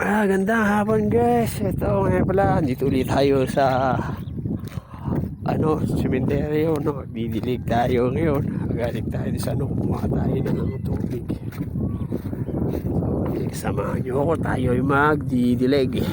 Gandang hapon guys. Ito ngayon pala, dito ulit tayo sa sementeryo, no. Didilig tayo ngayon. Galing tayo sa kumuha tayo ng tubig. So, samahan nyo ako, tayo ay magdidilig.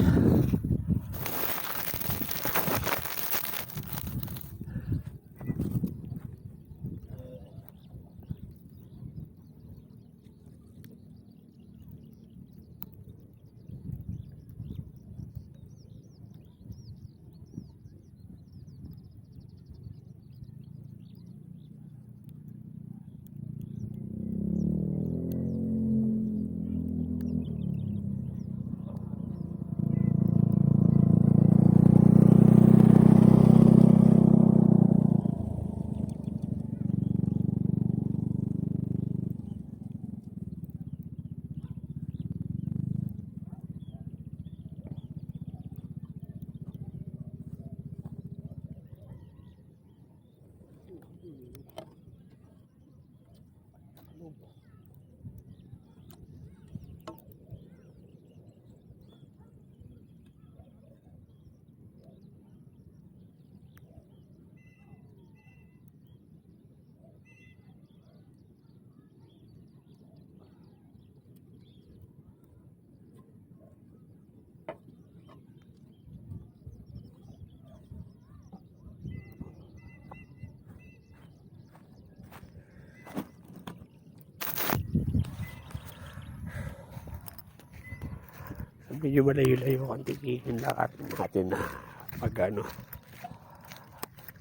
Medyo malayo-layo ang tingin lakad natin na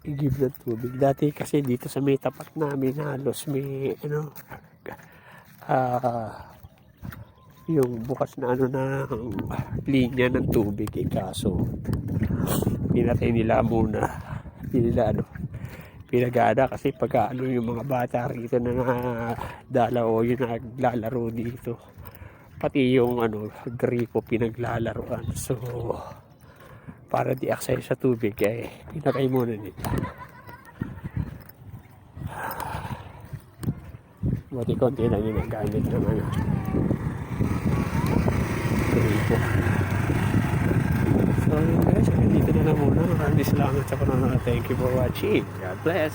i-give ng tubig. Dati kasi dito sa may tapat namin halos may yung bukas na na linya ng tubig kaso pinatay nila muna. Hindi nila pinagana kasi pagka yung mga bata rito na dala o yung naglalaro dito, pati yung gripo pinaglalaroan. So para di access sa tubig pinakay muna nila. Buti konti lang yung nagamit ng gripo. So guys, dito na lang muna. Maraming salamat sa panonood. Thank you for watching. God bless.